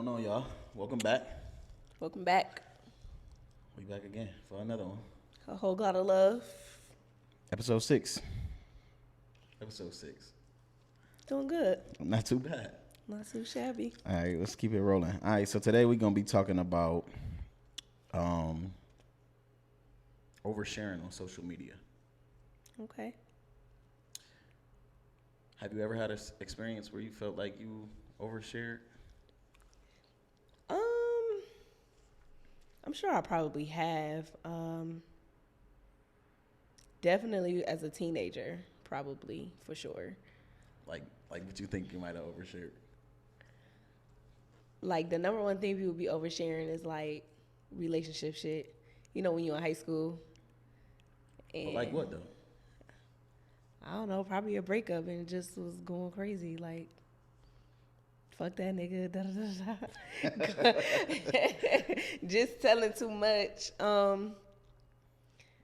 going on, y'all? Welcome back. Welcome back. We back again for another one. A whole lot of love. Episode 6. Doing good. Not too bad. Not too shabby. All right, let's keep it rolling. All right, so today we're going to be talking about oversharing on social media. Okay. Have you ever had an experience where you felt like you overshared? I'm sure I probably have. Definitely as a teenager, probably, for sure. Like what you think you might have overshared? Like, the number one thing people be oversharing is, like, relationship shit. You know, when you're in high school. And But like what, though? I don't know, probably a breakup and it just was going crazy. Like, fuck that nigga. Da, da, da, da. Just telling too much.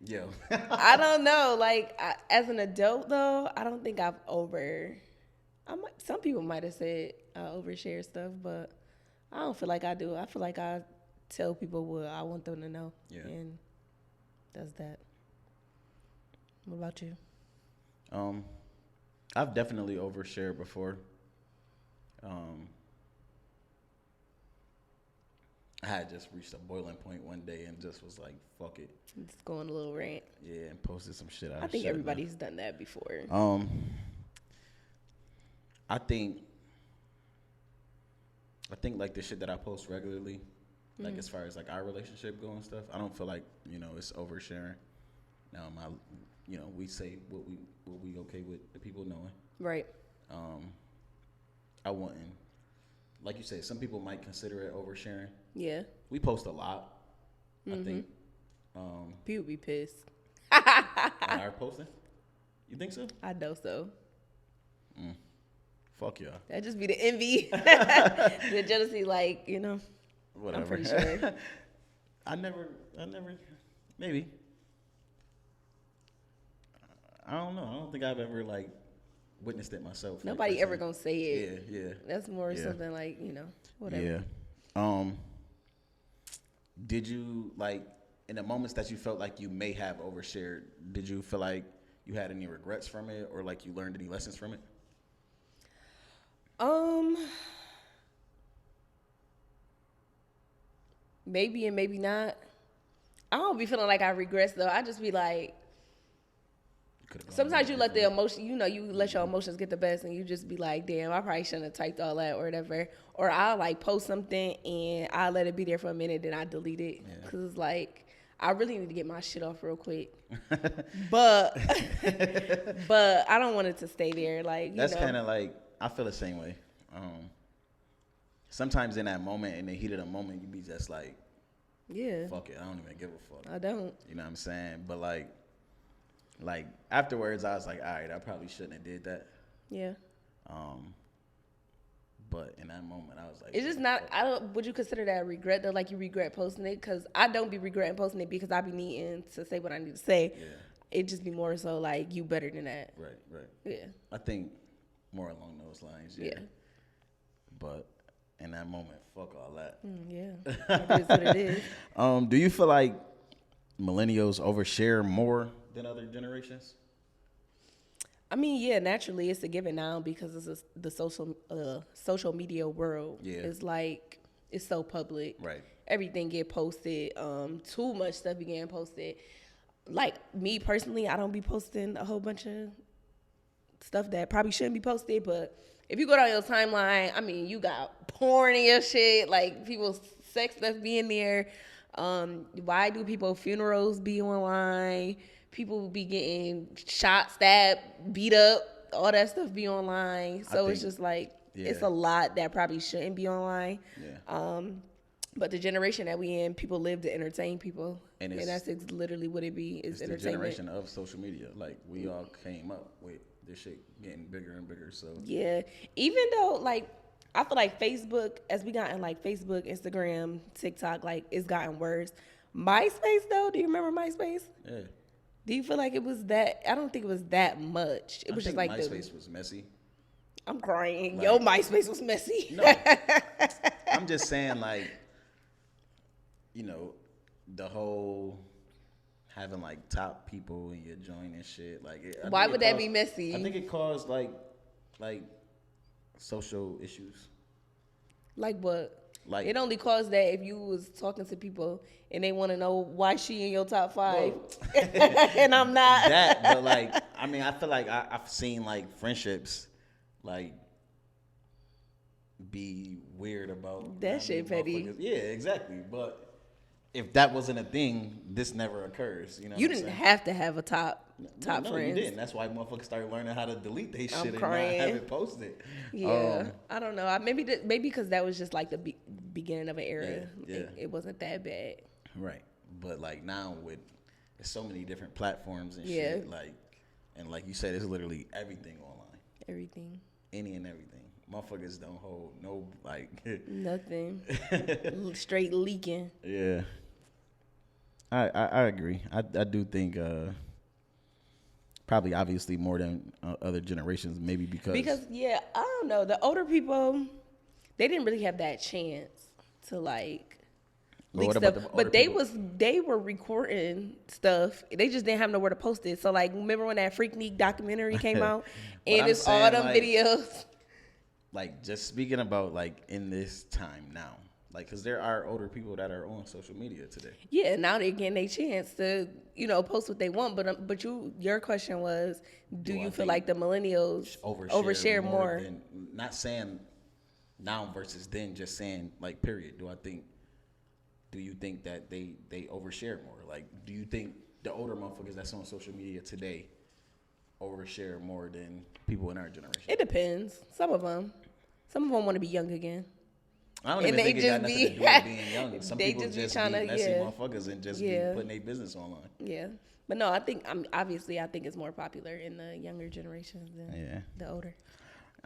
Yo. I don't know. Like, as an adult, though, I don't think some people might have said I overshare stuff, but I don't feel like I do. I feel like I tell people what I want them to know. Yeah. And that's that. What about you? I've definitely overshared before. I had just reached a boiling point one day and just was like, fuck it. Just going a little rant. Yeah, and posted some shit. I think everybody's done that before. I think like the shit that I post regularly, like as far as like our relationship go and stuff, I don't feel like, it's oversharing. Now we say what we okay with the people knowing. Right. I wouldn't, like you said, some people might consider it oversharing. Yeah. We post a lot. I think. People be pissed. On our posting? You think so? I know so. Fuck y'all. That just be the envy. The jealousy, like, Whatever. I'm pretty sure. I never, maybe. I don't know. I don't think I've ever, like, witnessed it myself. Nobody like, ever gonna say it. Yeah. That's more something like, whatever. Yeah. Did you, like, in the moments that you felt like you may have overshared, did you feel like you had any regrets from it or, like, you learned any lessons from it? Maybe and maybe not. I don't be feeling like I regress, though. I just be like, sometimes you let the emotion, you let your emotions get the best and you just be like, damn, I probably shouldn't have typed all that or whatever. Or I'll like post something and I'll let it be there for a minute, then I delete it. Because it's like, I really need to get my shit off real quick. but I don't want it to stay there. Like, that's kind of like, I feel the same way. Sometimes in that moment, in the heat of the moment, you be just like, yeah, fuck it, I don't even give a fuck. I don't. You know what I'm saying? But like afterwards, I was like, all right, I probably shouldn't have did that. Yeah. But in that moment, I was like, it's just not. I don't. Would you consider that a regret though? Like you regret posting it? Because I don't be regretting posting it because I be needing to say what I need to say. Yeah. It just be more so like you better than that. Right. Yeah. I think more along those lines. Yeah. But in that moment, fuck all that. Yeah. It is what it is. Do you feel like millennials overshare more than other generations? I mean, yeah, naturally it's a given now because it's the social media world. Yeah. It's like, it's so public. Right. Everything get posted. Too much stuff be getting posted. Like, me personally, I don't be posting a whole bunch of stuff that probably shouldn't be posted, but if you go down your timeline, I mean, you got porn in your shit, like people's sex stuff being there. Why do people funerals be online? People be getting shot, stabbed, beat up, all that stuff be online. So it's just like, it's a lot that probably shouldn't be online. Yeah. But the generation that we in, people live to entertain people. And that's literally what it be, is entertainment. It's the generation of social media. Like, we all came up with this shit getting bigger and bigger, so. Yeah. Even though, like, I feel like Facebook, as we gotten, like, Facebook, Instagram, TikTok, like, it's gotten worse. MySpace, though, do you remember MySpace? Yeah. Do you feel like it was that? I don't think it was that much. It was just like MySpace was messy. I'm crying. Like, Yo, MySpace was messy. No. I I'm just saying, like, you know, the whole having like top people in your joint and shit. Like, Why would that be messy? I think it caused like social issues. Like what? Like, it only caused that if you was talking to people and they want to know why she in your top 5, and I'm not. That, but like, I mean, I feel like I've seen like friendships, like, be weird about that shit petty. Yeah, exactly. But if that wasn't a thing, this never occurs. You know, you didn't have to have a top no, friends. You didn't. That's why motherfuckers started learning how to delete their shit and crying. not have it posted. Yeah, I don't know. Maybe because that was just like the beginning of an era. Yeah. It wasn't that bad. Right, but like now with there's so many different platforms and Yeah. shit. Like, and like you said, it's literally everything online. Everything. Any and everything. Motherfuckers don't hold no like nothing. Straight leaking. Yeah. I agree. I do think probably obviously more than other generations, maybe because yeah, I don't know, the older people, they didn't really have that chance to like leak stuff, but they were recording stuff. They just didn't have nowhere to post it. So like, remember when that Freaknik documentary came out and it's all them like, videos. Like, just speaking about like in this time now. Like, because there are older people that are on social media today. Yeah, now they're getting a chance to, post what they want. But your question was, do you feel like the millennials overshare more? Than, not saying now versus then, just saying like period. Do you think that they overshare more? Like, do you think the older motherfuckers that's on social media today overshare more than people in our generation? It depends. Some of them want to be young again. I don't even think it got nothing to do with being young. Some people just be messy motherfuckers and just be putting their business online. Yeah. But no, I think obviously it's more popular in the younger generations than the older.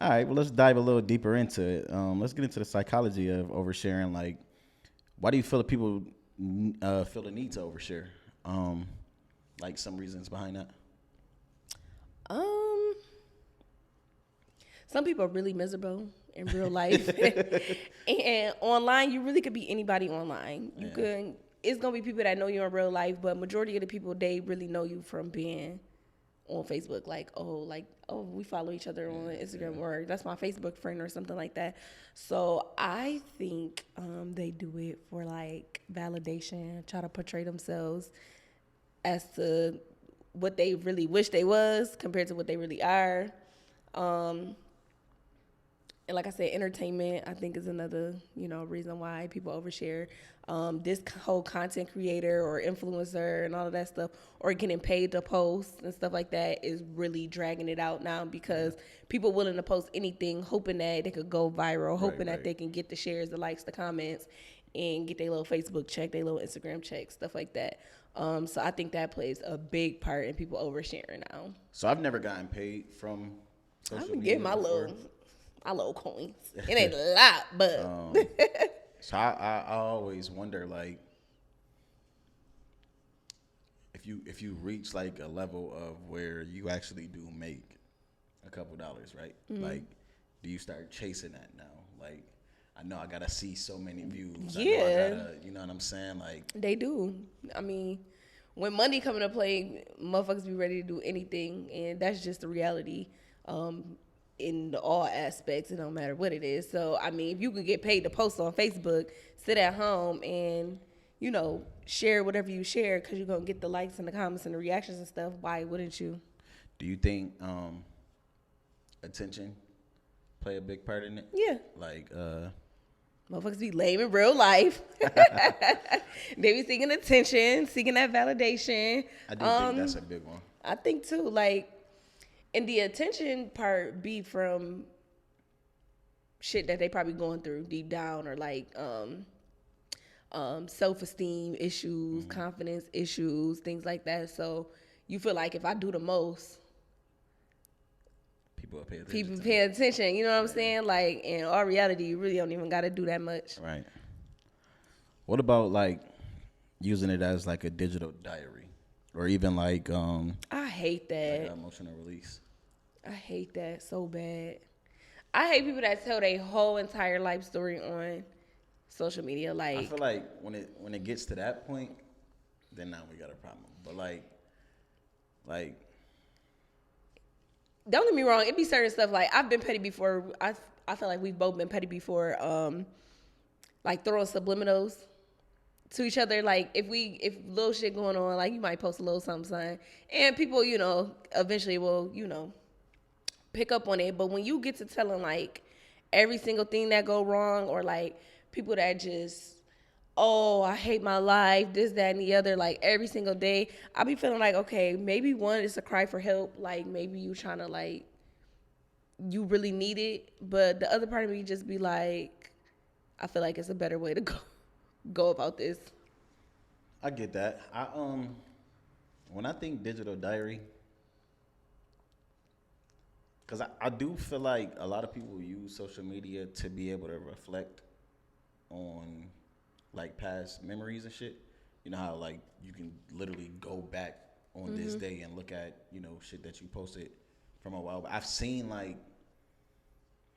All right, well, let's dive a little deeper into it. Let's get into the psychology of oversharing. Like, why do you feel that people feel the need to overshare? Like, some reasons behind that? Some people are really miserable in real life. And online, you really could be anybody online. It's going to be people that know you in real life, but majority of the people, they really know you from being on Facebook. Like, we follow each other on Instagram, or that's my Facebook friend or something like that. So I think they do it for like validation, try to portray themselves as to what they really wish they was compared to what they really are. And like I said, entertainment, I think, is another, reason why people overshare. This whole content creator or influencer and all of that stuff, or getting paid to post and stuff like that, is really dragging it out now, because people willing to post anything, hoping that they could go viral, hoping that they can get the shares, the likes, the comments, and get their little Facebook check, their little Instagram check, stuff like that. So I think that plays a big part in people oversharing now. So I've never gotten paid from social media. I'm getting my little coins. It ain't a lot, but so I always wonder, like, if you reach like a level of where you actually do make a couple dollars, right? Mm-hmm. Like, do you start chasing that now? Like, I know I gotta see so many views. Yeah, you know what I'm saying? Like, they do. I mean, when money come into play, motherfuckers be ready to do anything, and that's just the reality. In all aspects, it don't matter what it is. So, I mean, if you could get paid to post on Facebook, sit at home and, share whatever you share because you're going to get the likes and the comments and the reactions and stuff, why wouldn't you? Do you think attention play a big part in it? Yeah. Like, motherfuckers be lame in real life. They be seeking attention, seeking that validation. I do think that's a big one. I think, too, like, and the attention part be from shit that they probably going through deep down, or like self-esteem issues, confidence issues, things like that. So you feel like if I do the most, people will pay attention. People pay attention. You know what I'm saying? Like, in all reality, you really don't even got to do that much. Right. What about like using it as like a digital diary, or even like I hate that. Like emotional release. I hate that so bad. I hate people that tell their whole entire life story on social media. I Like, feel like when it gets to that point, then now we got a problem. But like don't get me wrong, it be certain stuff like I've been petty before. I feel like we've both been petty before. Like throwing subliminals to each other. Like if little shit going on, like you might post a little something, and people, eventually will, pick up on it. But when you get to telling like every single thing that go wrong, or like people that just, oh, I hate my life, this, that, and the other, like every single day, I be feeling like, okay, maybe one is a cry for help, like maybe you trying to like, you really need it, but the other part of me just be like, I feel like it's a better way to go about this. I get that. When I think digital diary, because I do feel like a lot of people use social media to be able to reflect on like past memories and shit. You know how like you can literally go back on this day and look at, shit that you posted from a while back. I've seen like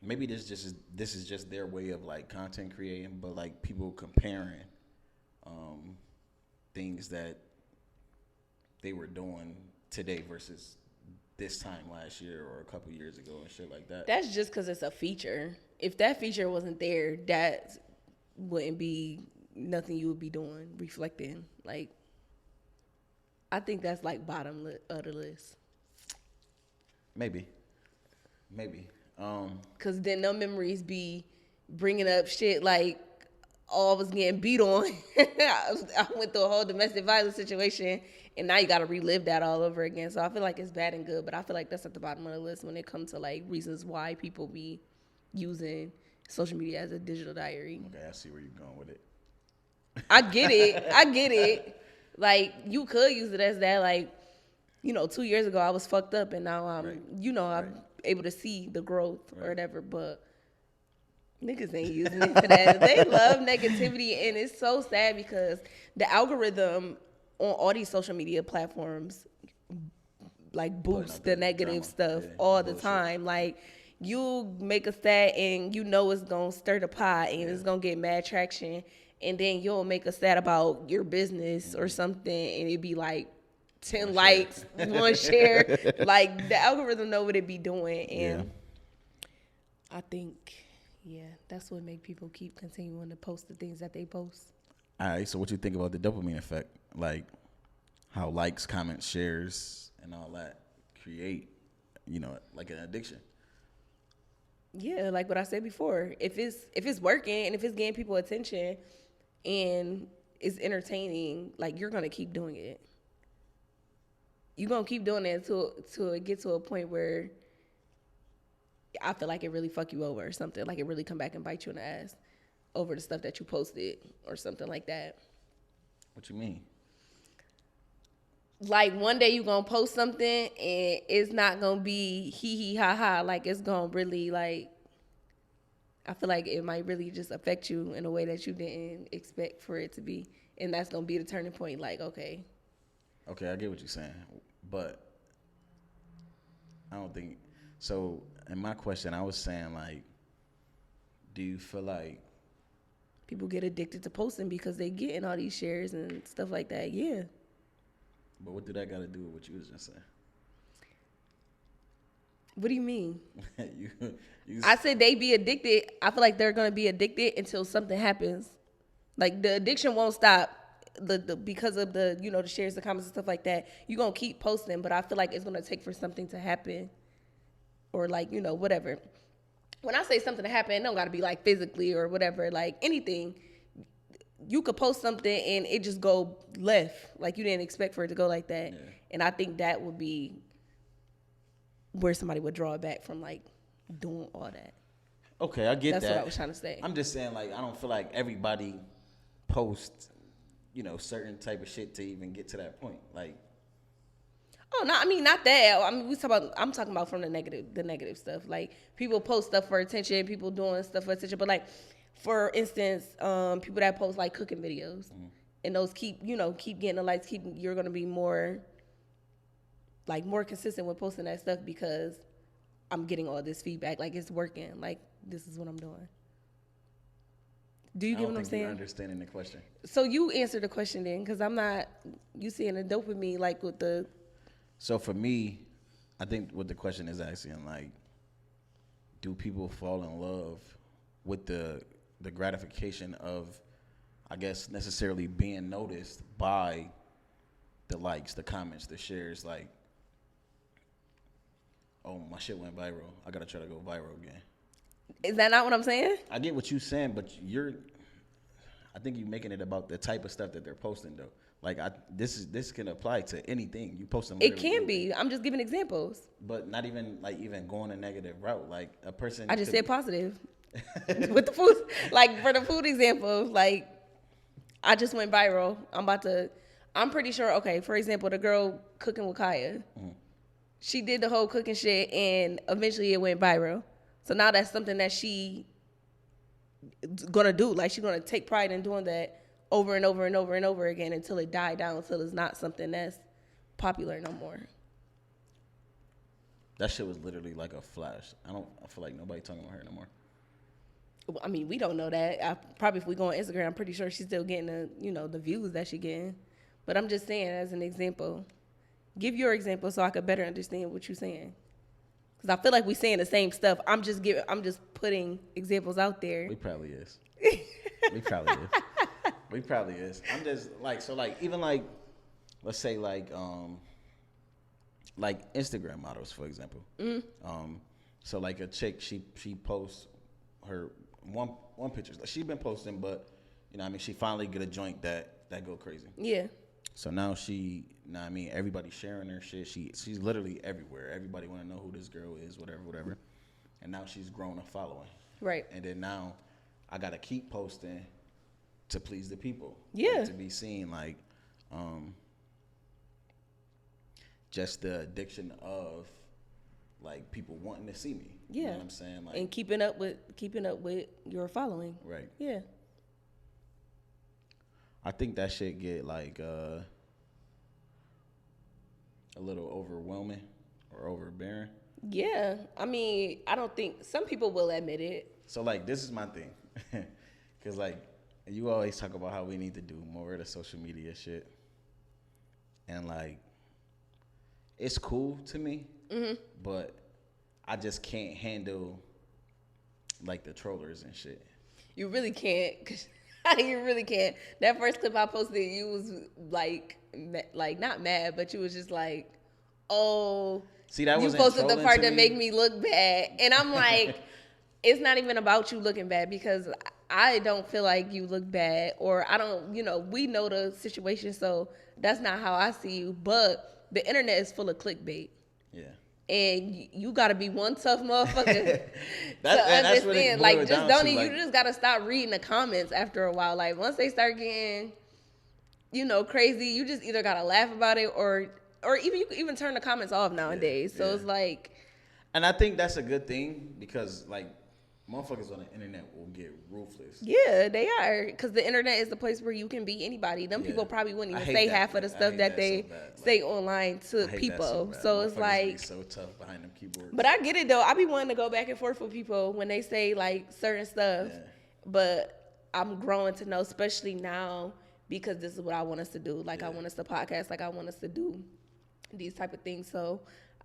maybe this is just their way of like content creating, but like people comparing things that they were doing today versus this time last year or a couple years ago and shit like that. That's just because it's a feature. If that feature wasn't there, that wouldn't be nothing you would be doing, reflecting. Like, I think that's like bottom of the list. Maybe. Because then no memories be bringing up shit like, oh, I was getting beat on. I went through a whole domestic violence situation, and now you got to relive that all over again. So I feel like it's bad and good, but I feel like that's at the bottom of the list when it comes to like reasons why people be using social media as a digital diary. Okay, I see where you're going with it. I get it. Like, you could use it as that, like, 2 years ago I was fucked up, and now I'm able to see the growth or whatever, but niggas ain't using it for that. They love negativity, and it's so sad because the algorithm on all these social media platforms like boosts the negative stuff all the time. Like, you make a stat and it's gonna stir the pot and it's gonna get mad traction, and then you'll make a stat about your business or something and it'd be like 10 likes, one share. Like, the algorithm know what it be doing, and I think that's what make people keep continuing to post the things that they post. All right, so what you think about the dopamine effect? Like how likes, comments, shares, and all that create, like an addiction. Yeah, like what I said before. If it's working and if it's getting people attention and it's entertaining, like, you're gonna keep doing it. You're gonna keep doing it until it gets to a point where I feel like it really fuck you over or something. Like, it really come back and bite you in the ass over the stuff that you posted or something like that. What you mean? Like, one day you gonna post something and it's not gonna be hee hee ha ha. Like, it's gonna really, like, I feel like it might really just affect you in a way that you didn't expect for it to be. And that's gonna be the turning point. Like, okay, I get what you're saying, but I don't think so. In my question, I was saying, like, do you feel like people get addicted to posting because they getting all these shares and stuff like that? Yeah. But what do that got to do with what you was just saying? What do you mean? you I said they be addicted. I feel like they're gonna be addicted until something happens. Like, the addiction won't stop. The because of the the shares, the comments, and stuff like that. You gonna keep posting, but I feel like it's gonna take for something to happen, or like whatever. When I say something to happen, it don't gotta be like physically or whatever. Like, anything, you could post something and it just go left. Like, you didn't expect for it to go like that. Yeah. And I think that would be where somebody would draw it back from, like, doing all that. Okay, I get that. That's what I was trying to say. I'm just saying, like, I don't feel like everybody posts, certain type of shit to even get to that point. Like, oh, no, I mean, not that. I mean, I'm talking about from the negative stuff. Like, people post stuff for attention, people doing stuff for attention. But, like, for instance, people that post like cooking videos, and those keep getting the likes, you're gonna be more consistent with posting that stuff because I'm getting all this feedback. Like, it's working. Like, this is what I'm doing. Do you I get don't what I'm think you're saying? understanding the question. So you answer the question then, because I'm not. You seeing the dopamine like with the. So for me, I think what the question is asking, like, do people fall in love with the gratification of, I guess, necessarily being noticed by the likes, the comments, the shares, like, oh, my shit went viral. I gotta try to go viral again. Is that not what I'm saying? I get what you're saying, but I think you're making it about the type of stuff that they're posting, though. Like, this can apply to anything. You posting. It can be. I'm just giving examples. But not even even going a negative route. Like a person. I just said positive with the food. Like for the food example, like I just went viral. I'm pretty sure. Okay, for example, the girl cooking with Kaya. Mm-hmm. She did the whole cooking shit, and eventually it went viral. So now that's something that she gonna do. Like she's gonna take pride in doing that over and over and over and over again until it died down, until it's not something that's popular no more. That shit was literally like a flash. I feel like nobody talking about her no more. I mean, we don't know that. Probably if we go on Instagram, I'm pretty sure she's still getting the views that she getting. But I'm just saying as an example. Give your example so I could better understand what you're saying. Because I feel like we're saying the same stuff. I'm just putting examples out there. We probably is. We probably is. I'm just like, so like, even like, let's say like Instagram models, for example. Mm-hmm. So like a chick, she posts her one picture. Like she's been posting, but she finally get a joint that go crazy. Yeah. So now everybody's sharing her shit. She's literally everywhere. Everybody want to know who this girl is, whatever. And now she's grown a following. Right. And then now I got to keep posting to please the people. Yeah. Like, to be seen, like, just the addiction of, like, people wanting to see me. Yeah. You know what I'm saying? Like, and keeping up with your following. Right. Yeah. I think that shit get like a little overwhelming or overbearing. Yeah, I mean, I don't think some people will admit it. So like, this is my thing, because like you always talk about how we need to do more of the social media shit, and like it's cool to me, mm-hmm. but I just can't handle like the trollers and shit. You really can't. You really can't. That first clip I posted, you was like not mad, but you was just like, oh, see, that you posted the part that make me look bad. And I'm like, it's not even about you looking bad, because I don't feel like you look bad, or I don't, we know the situation, so that's not how I see you. But the internet is full of clickbait. Yeah. And you gotta be one tough motherfucker to understand. Like, just don't. You just gotta stop reading the comments after a while. Like, once they start getting, crazy, you just either gotta laugh about it, or even you can even turn the comments off nowadays. Yeah, so it's like, and I think that's a good thing, because like motherfuckers on the internet will get ruthless. Yeah, they are, because the internet is the place where you can be anybody. Them people probably wouldn't even say half of the stuff that they say online to people. So it's like so tough behind them keyboards. But I get it though. I be wanting to go back and forth with people when they say like certain stuff. Yeah. But I'm growing to know, especially now, because this is what I want us to do. Like, I want us to podcast. Like, I want us to do these type of things. So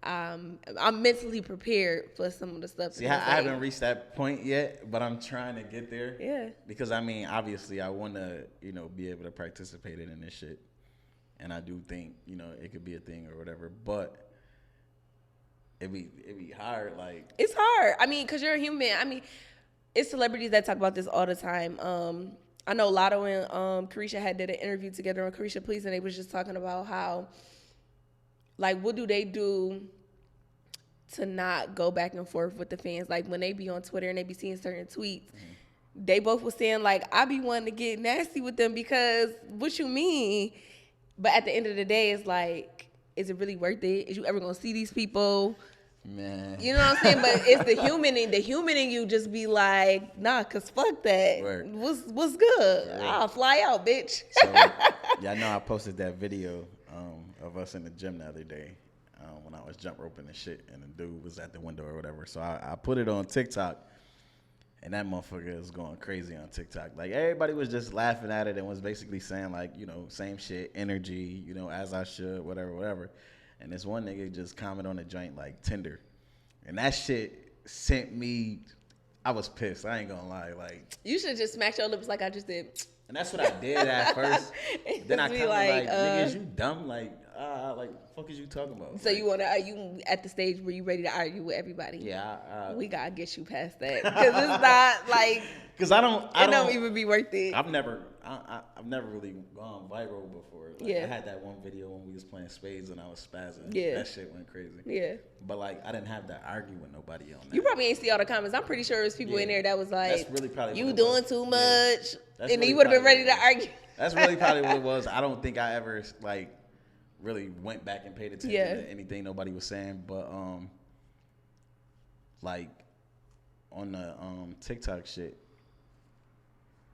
I'm mentally prepared for some of the stuff. See, I haven't reached that point yet, but I'm trying to get there. Yeah. Because obviously I want to, be able to participate in this shit. And I do think, it could be a thing or whatever, but it'd be hard. Like, it's hard. I mean, because you're a human. I mean, it's celebrities that talk about this all the time. I know Lotto and Carisha did an interview together on Carisha Please, and they was just talking about how, like, what do they do to not go back and forth with the fans? Like, when they be on Twitter and they be seeing certain tweets, mm-hmm. they both was saying, like, I be wanting to get nasty with them because what you mean? But at the end of the day, it's like, is it really worth it? Is you ever going to see these people? Man. You know what I'm saying? But it's the human in you just be like, nah, because fuck that. Word. What's good? Word. I'll fly out, bitch. So, y'all know I posted that video of us in the gym the other day when I was jump roping and shit, and the dude was at the window or whatever. So I put it on TikTok, And that motherfucker was going crazy on TikTok. Like, everybody was just laughing at it and was basically saying, like, you know, same shit, energy, you know, as I should, whatever, whatever. And this one nigga just commented on the joint, like, Tinder. And that shit sent me, I was pissed. I ain't gonna lie. Like, you should just smack your lips like I just did. And that's what I did at first. Then I kind of like, nigga, is you dumb? Like, fuck is you talking about? So like, are you at the stage where you ready to argue with everybody? Yeah. We gotta get you past that. Because it's not like. Because I don't even be worth it. I've never really gone viral before. Like, yeah. I had that one video when we was playing spades and I was spazzing. Yeah. That shit went crazy. Yeah. But like, I didn't have to argue with nobody on that. You probably ain't see all the comments. I'm pretty sure there's people in there that was like, that's really probably you doing too much. Yeah. And then you would have been ready to argue. That's really probably what it was. I don't think I ever like really went back and paid attention to anything nobody was saying. But like on the TikTok shit,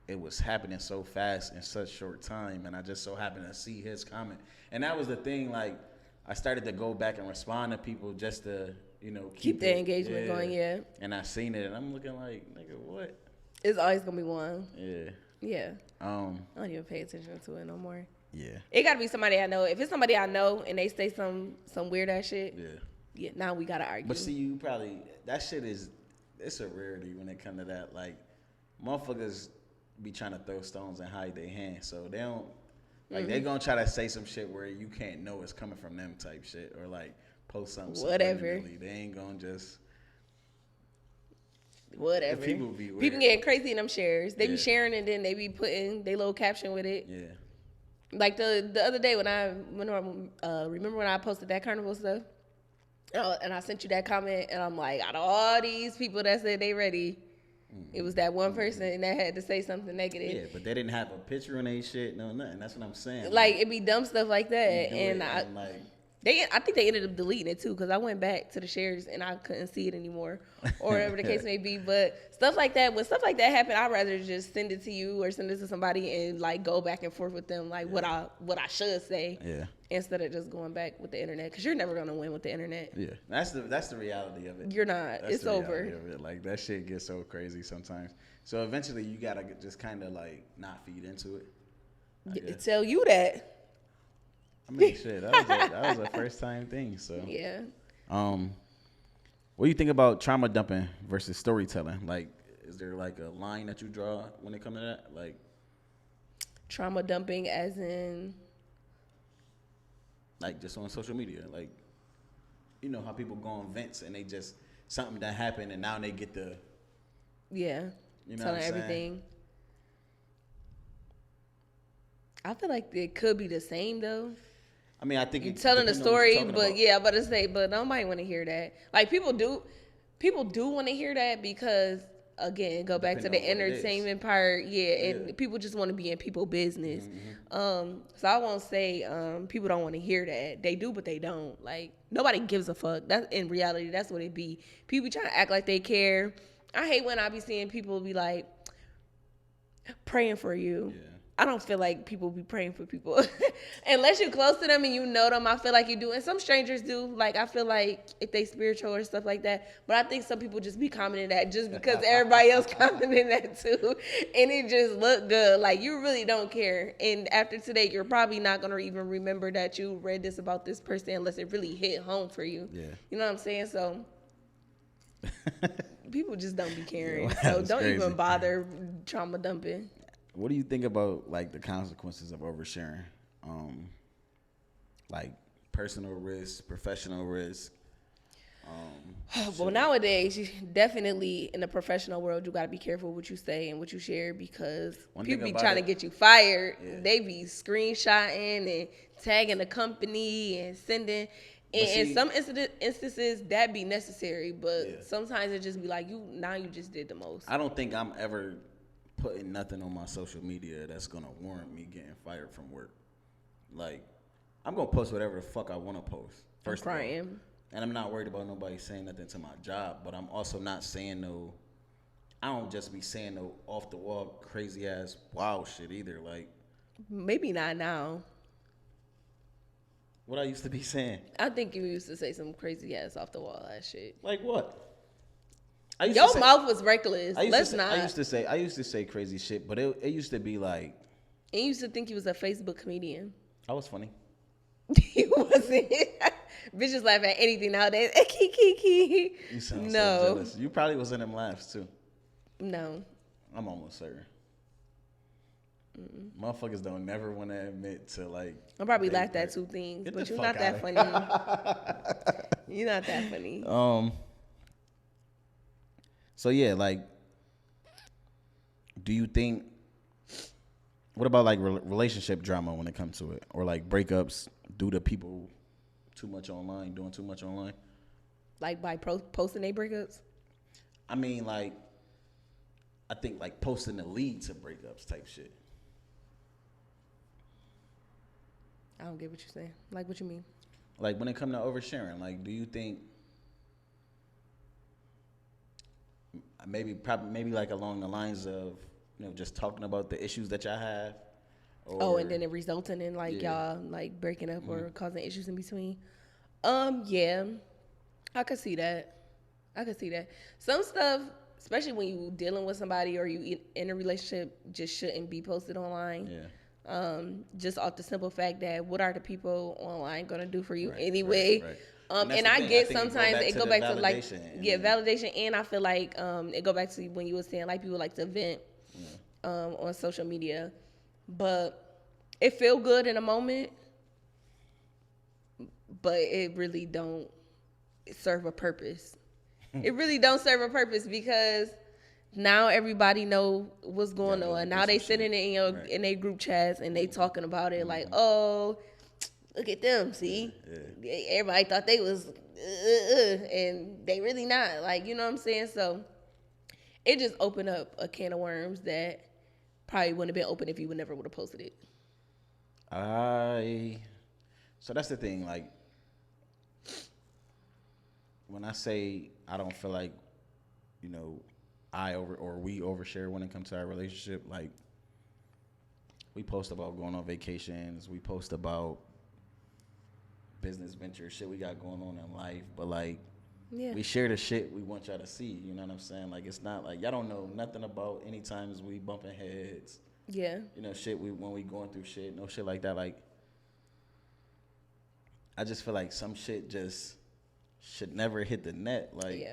it was happening so fast in such short time, and I just so happened to see his comment. And that was the thing, like, I started to go back and respond to people just to, you know, keep the engagement going, And I seen it, and I'm looking like, nigga, what? It's always gonna be one. Yeah. Yeah. I don't even pay attention to it no more. Yeah. It gotta be somebody I know. If it's somebody I know and they say some weird ass shit, yeah, now we gotta argue. But see, you probably, that shit is, it's a rarity when it comes to that. Like, motherfuckers be trying to throw stones and hide their hands, so they don't, like, they gonna try to say some shit where you can't know it's coming from them type shit, or like post something whatever. They ain't gonna just whatever. People be weird. People getting crazy in them shares. They be sharing and then they be putting their little caption with it. Yeah. Like the other day when I remember when I posted that carnival stuff, and I sent you that comment, and I'm like, out of all these people that said they ready, it was that one person that had to say something negative. Yeah, but they didn't have a picture on their shit, no nothing. That's what I'm saying. Like, it be dumb stuff like that, and I think they ended up deleting it too, because I went back to the shares and I couldn't see it anymore, or whatever the case may be. But stuff like that, when stuff like that happen, I'd rather just send it to you or send it to somebody and like go back and forth with them, like what I should say, instead of just going back with the internet, because you're never gonna win with the internet. Yeah, that's the reality of it. You're not. It's over. It. Like, that shit gets so crazy sometimes. So eventually, you gotta just kind of like not feed into it. Tell you that. I mean, shit, that was a first time thing. So yeah. What do you think about trauma dumping versus storytelling? Like, is there like a line that you draw when it comes to that? Like, trauma dumping, as in, like, just on social media, like, you know how people go on vents and they just something that happened and now they get the you know telling everything. I feel like it could be the same though. I mean, I think you're telling the story, but I'm about to say, but nobody want to hear that. Like, people do want to hear that because, again, go back to the entertainment part, and people just want to be in people's business. So I won't say people don't want to hear that. They do, but they don't. Like, nobody gives a fuck. That's in reality. That's what it be. People trying to act like they care. I hate when I be seeing people be like praying for you. Yeah. I don't feel like people be praying for people. Unless you're close to them and you know them, I feel like you do. And some strangers do. Like, I feel like if they spiritual or stuff like that. But I think some people just be commenting that just because everybody else commenting that too. And it just look good. Like, you really don't care. And after today, you're probably not going to even remember that you read this about this person unless it really hit home for you. Yeah. You know what I'm saying? So people just don't be caring. So don't even bother trauma dumping. What do you think about, like, the consequences of oversharing? Like, personal risk, professional risk. Well, nowadays, you definitely in the professional world, you got to be careful what you say and what you share, because people be trying to get you fired. Yeah. They be screenshotting and tagging the company and sending. And in some instances, that be necessary, but sometimes it just be like, you just did the most. I don't think I'm ever putting nothing on my social media that's gonna warrant me getting fired from work. Like, I'm gonna post whatever the fuck I want to post. First of all, and I'm not worried about nobody saying nothing to my job. But I'm also not saying no. I don't just be saying no off the wall crazy ass wow shit either. Like, maybe not now. What I used to be saying. I think you used to say some crazy ass off the wall ass shit. Like what? Your mouth was reckless. Let's not. I used to say crazy shit, but it used to be like. And you used to think he was a Facebook comedian. I was funny. He wasn't. Bitches laugh at anything nowadays. Kiki. You sound so jealous. You probably was in them laughs too. No. I'm almost certain. Motherfuckers don't never want to admit to like. I probably laughed at two things, but you're not that funny. You're not that funny. So yeah, like, do you think? What about like relationship drama when it comes to it, or like breakups due to people too much online, doing too much online? Like by posting their breakups? I mean, like, I think like posting the lead to breakups type shit. I don't get what you're saying. Like, what you mean? Like when it comes to oversharing, like, do you think maybe like along the lines of, you know, just talking about the issues that y'all have? Or, and then it resulting in like y'all like breaking up or causing issues in between. Yeah, I could see that. Some stuff, especially when you dealing with somebody or you in a relationship, just shouldn't be posted online. Yeah. Just off the simple fact that what are the people online gonna do for you anyway? Right. And I get sometimes it go back to like validation, and I feel like it go back to when you were saying like people like to vent on social media, but it feel good in a moment, but it really don't serve a purpose. It really don't serve a purpose because now everybody know what's going on. Now they sitting in their group chats and they talking about it like, oh, look at them, see? Yeah. Everybody thought they was, and they really not. Like, you know what I'm saying? So it just opened up a can of worms that probably wouldn't have been open if you never would have posted it. So that's the thing. Like, when I say I don't feel like, you know, we overshare when it comes to our relationship, like, we post about going on vacations, we post about business ventures, shit we got going on in life, but like, we share the shit we want y'all to see, you know what I'm saying? Like, it's not like y'all don't know nothing about any times we bumping heads. Yeah. You know, shit when we going through shit, no shit like that. Like, I just feel like some shit just should never hit the net. Like,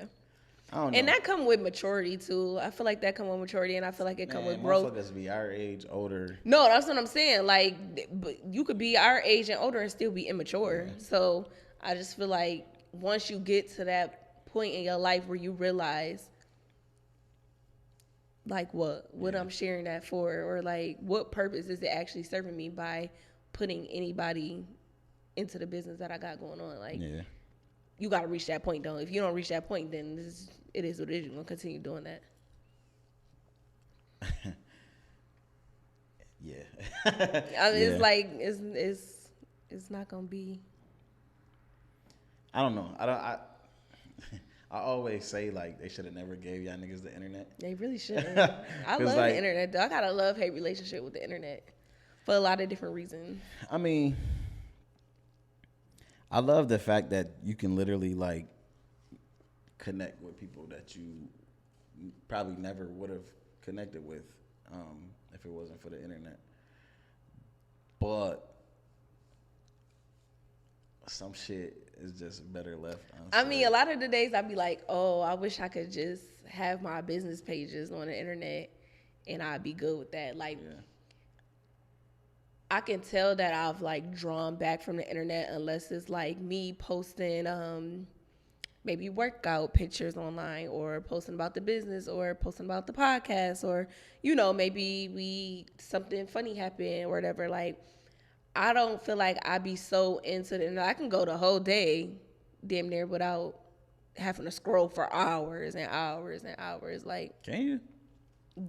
I don't know. And that come with maturity too. I feel like that come with maturity, and I feel like it come with growth. Motherfuckers be our age, older. No, that's what I'm saying. Like, but you could be our age and older and still be immature. Yeah. So I just feel like once you get to that point in your life where you realize, like, what I'm sharing that for, or like what purpose is it actually serving me by putting anybody into the business that I got going on? Like, you got to reach that point, though. If you don't reach that point, then it is what it is. You're going to continue doing that. I mean, it's like, it's not going to be. I don't know. I always say, like, they should have never gave y'all niggas the internet. They really shouldn't. I love the internet, though. I got a love-hate relationship with the internet for a lot of different reasons. I mean, I love the fact that you can literally, like, connect with people that you probably never would have connected with if it wasn't for the internet. But some shit is just better left unsaid. I mean, a lot of the days I'd be like, oh, I wish I could just have my business pages on the internet and I'd be good with that. Like, I can tell that I've like drawn back from the internet unless it's like me posting maybe workout pictures online or posting about the business or posting about the podcast or, you know, maybe something funny happened or whatever. Like, I don't feel like I be so into it. And I can go the whole day damn near without having to scroll for hours and hours and hours. Like, can you?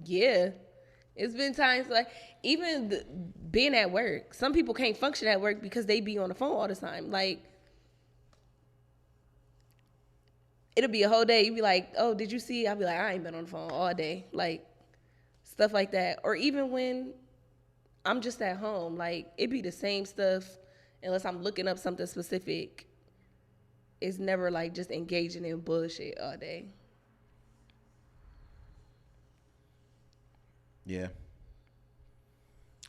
Yeah. It's been times like even being at work, some people can't function at work because they be on the phone all the time. Like, it'll be a whole day. You be like, oh, did you see? I'll be like, I ain't been on the phone all day. Like, stuff like that. Or even when I'm just at home, like, it be the same stuff unless I'm looking up something specific. It's never like just engaging in bullshit all day. Yeah.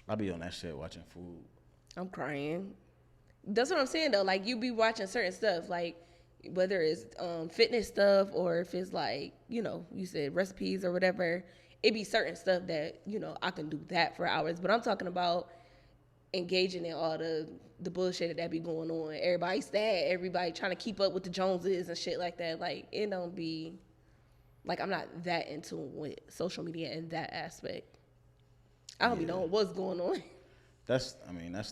I be on that shit watching food. I'm crying. That's what I'm saying though. Like you be watching certain stuff, like whether it's fitness stuff or if it's like you said recipes or whatever. It be certain stuff that I can do that for hours. But I'm talking about engaging in all the bullshit that be going on. Everybody sad. Everybody trying to keep up with the Joneses and shit like that. Like it don't be like I'm not that into with social media in that aspect. I don't be knowing what's going on. That's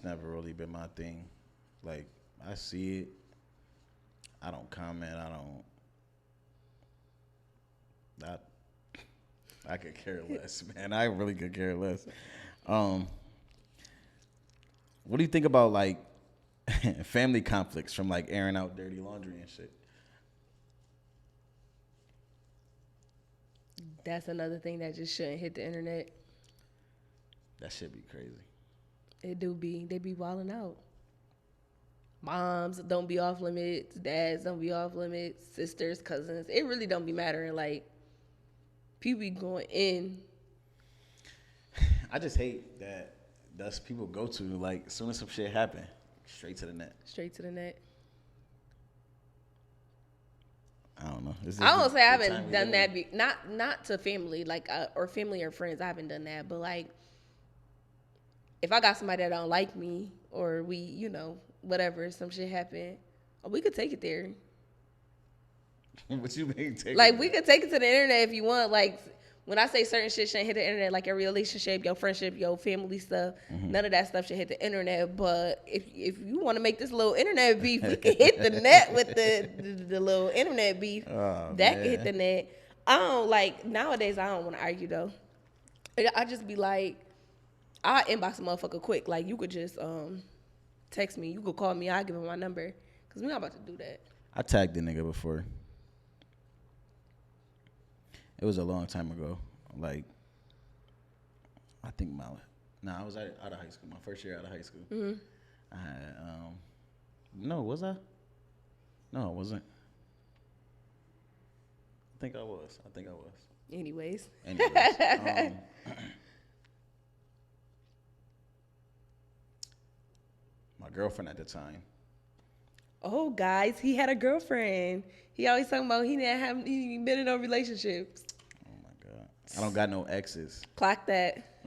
never really been my thing. Like, I see it. I don't comment. I could care less, man. I really could care less. What do you think about, like, family conflicts from, like, airing out dirty laundry and shit? That's another thing that just shouldn't hit the internet. That shit be crazy. It do be. They be wilding out. Moms don't be off limits. Dads don't be off limits. Sisters, cousins. It really don't be mattering. Like, people be going in. I just hate that that's people go to, like, as soon as some shit happen, straight to the net. Straight to the net. I don't know. I won't say I haven't done that. Not to family, like, or family or friends. I haven't done that. But, like, if I got somebody that don't like me or we, whatever, some shit happen, we could take it there. What you mean take like, it we could take it to the internet if you want. Like, when I say certain shit shouldn't hit the internet, like your relationship, your friendship, your family stuff, none of that stuff should hit the internet. But if you want to make this little internet beef, we can hit the net with the little internet beef. That can hit the net. Nowadays, I don't want to argue, though. I just be like, I inbox a motherfucker quick. Like, you could just text me. You could call me. I'll give him my number. Because we're not about to do that. I tagged the nigga before. It was a long time ago. Like, I think I was out of high school. My first year out of high school. Mm-hmm. I had, no, was I? No, I wasn't. I think I was. Anyways. My girlfriend at the time. Oh, guys, he had a girlfriend. He always talking about he ain't been in no relationships. Oh my God, I don't got no exes. Clock that.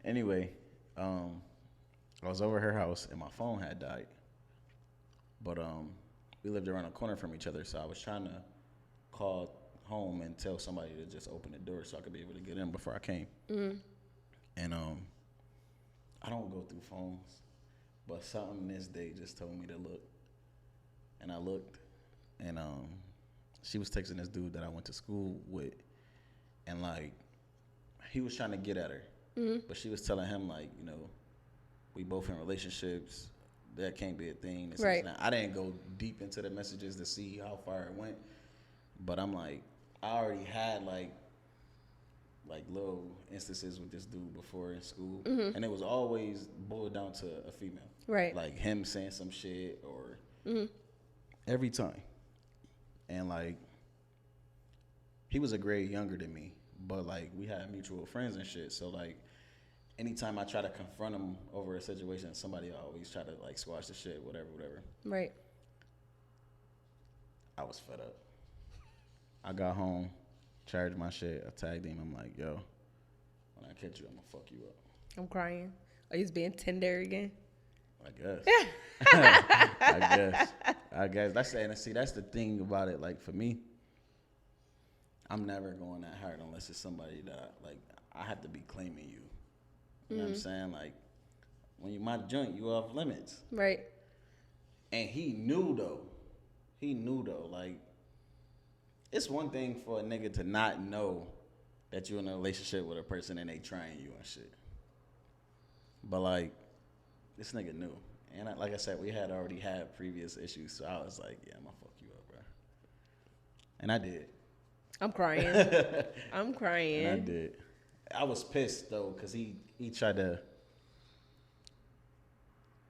Anyway, I was over her house and my phone had died. But we lived around the corner from each other, so I was trying to call home and tell somebody to just open the door so I could be able to get in before I came. Mm-hmm. And I don't go through phones. But something this day just told me to look. And I looked. And she was texting this dude that I went to school with. And, like, he was trying to get at her. Mm-hmm. But she was telling him, like, we both in relationships. That can't be a thing. Right. I didn't go deep into the messages to see how far it went. But I'm like, I already had, like little instances with this dude before in school. Mm-hmm. And it was always boiled down to a female. Right. Like him saying some shit or every time. And like, he was a grade younger than me, but like we had mutual friends and shit. So like, anytime I try to confront him over a situation, somebody always try to like squash the shit, whatever. Right. I was fed up. I got home, charged my shit. I tagged him. I'm like, yo, when I catch you, I'm gonna fuck you up. I'm crying. Are you being tender again? I guess. I guess. That's the thing about it. Like for me, I'm never going that hard unless it's somebody that I have to be claiming you. You know what I'm saying? Like when you my joint, you off limits. Right. And he knew though. Like it's one thing for a nigga to not know that you're in a relationship with a person and they trying you and shit. But like, this nigga knew. And like I said, we had already had previous issues, so I was like, yeah, I'm gonna fuck you up, bro. And I did. I'm crying. And I did. I was pissed though, cause he tried to.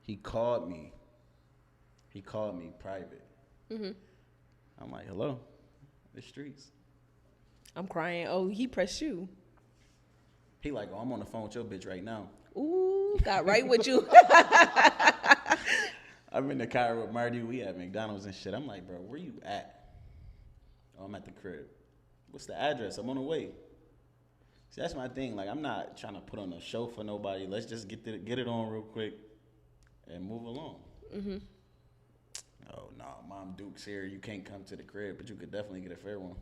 He called me private. Mm-hmm. I'm like, hello, the streets. I'm crying. Oh, he pressed you. He like, oh, I'm on the phone with your bitch right now. Ooh, got right with you. I'm in the car with Marty. We at McDonald's and shit. I'm like, bro, where you at? Oh, I'm at the crib. What's the address? I'm on the way. See, that's my thing. Like, I'm not trying to put on a show for nobody. Let's just get it on real quick and move along. Mm-hmm. Oh, no, Mom Duke's here. You can't come to the crib, but you could definitely get a fair one.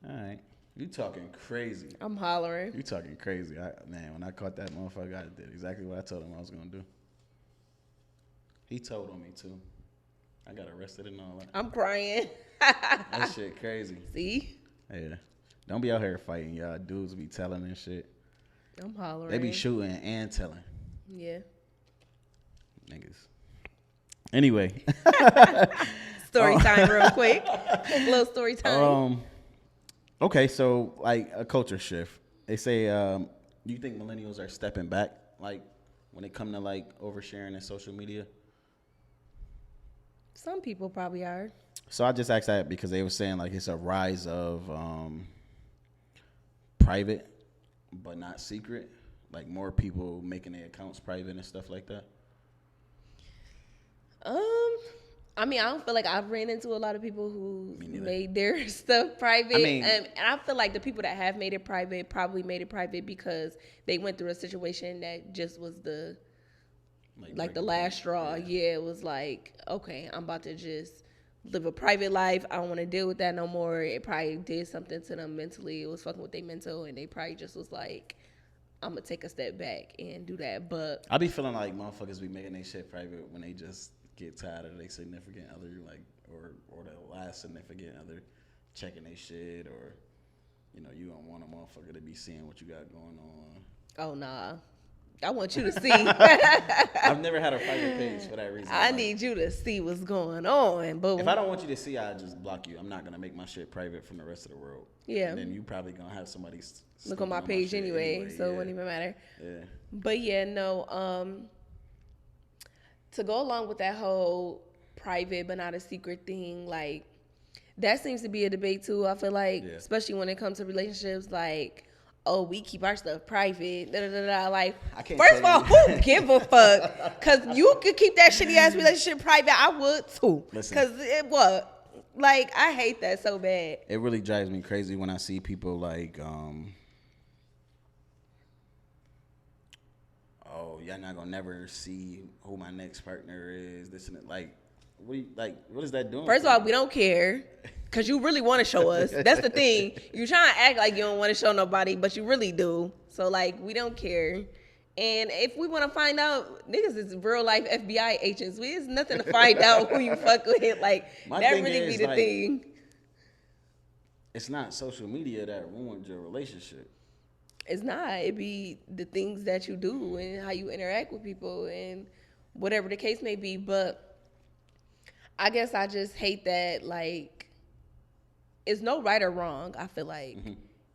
All right. You talking crazy. I'm hollering. You talking crazy. Man, when I caught that motherfucker, I did exactly what I told him I was going to do. He told on me, too. I got arrested and all that. I'm crying. That shit crazy. See? Yeah. Don't be out here fighting, y'all. Dudes be telling and shit. I'm hollering. They be shooting and telling. Yeah. Niggas. Anyway. Story time real quick. Quick little story time. Okay, so like a culture shift. They say, you think millennials are stepping back, like when it come to like oversharing in social media? Some people probably are. So I just asked that because they were saying like it's a rise of private, but not secret. Like more people making their accounts private and stuff like that. I mean, I don't feel like I've ran into a lot of people who made their stuff private. I mean, and I feel like the people that have made it private probably made it private because they went through a situation that just was the last straw. Yeah, it was like, okay, I'm about to just live a private life. I don't want to deal with that no more. It probably did something to them mentally. It was fucking with their mental, and they probably just was like, I'm gonna take a step back and do that. But I be feeling like motherfuckers be making their shit private when they just get tired of their significant other, like, or the last significant other checking their shit, or, you know, you don't want a motherfucker to be seeing what you got going on. Oh, nah. I want you to see. I've never had a private page for that reason. I need you to see what's going on. But if I don't want you to see, I just block you. I'm not going to make my shit private from the rest of the world. Yeah. And then you probably going to have somebody look on my page anyway, so it wouldn't even matter. Yeah. But yeah, no, to go along with that whole private but not a secret thing, like, that seems to be a debate too, I feel like, especially when it comes to relationships, like, oh, we keep our stuff private, like, first of all, who give a fuck? Because you could keep that shitty ass relationship private, I would too. Because like, I hate that so bad. It really drives me crazy when I see people like, oh, y'all not gonna never see who my next partner is, this and that. Like, what is that doing? First of all, we don't care. Because you really want to show us. That's the thing. You're trying to act like you don't want to show nobody, but you really do. So, like, we don't care. And if we want to find out, niggas is real life FBI agents. There's nothing to find out who you fuck with. Like, that really be the thing. It's not social media that ruins your relationship. It's not. It be the things that you do and how you interact with people and whatever the case may be. But I guess I just hate that, like, it's no right or wrong. I feel like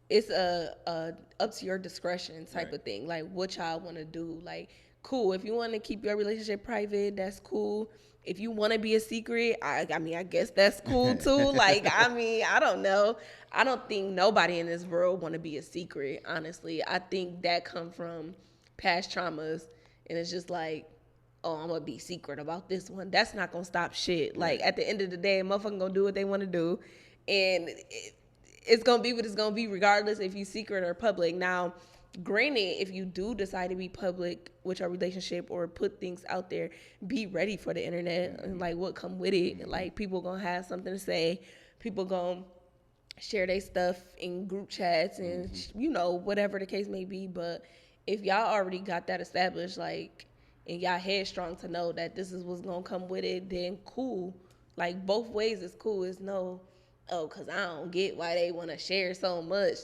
it's a up to your discretion type of thing. Like, what y'all want to do. Like, cool. If you want to keep your relationship private, that's cool. If you want to be a secret, I mean, I guess that's cool too. Like, I mean, I don't know. I don't think nobody in this world want to be a secret, honestly. I think that come from past traumas. And it's just like, oh, I'm going to be secret about this one. That's not going to stop shit. Like, at the end of the day, a motherfucker going to do what they want to do. And it's going to be what it's going to be regardless if you secret or public. Now, granted, if you do decide to be public with your relationship or put things out there, be ready for the internet and, like, what come with it. Like, people going to have something to say. People going to share their stuff in group chats and, you know, whatever the case may be. But if y'all already got that established, like, and y'all headstrong to know that this is what's going to come with it, then cool. Like, both ways is cool. It's no, oh, because I don't get why they want to share so much.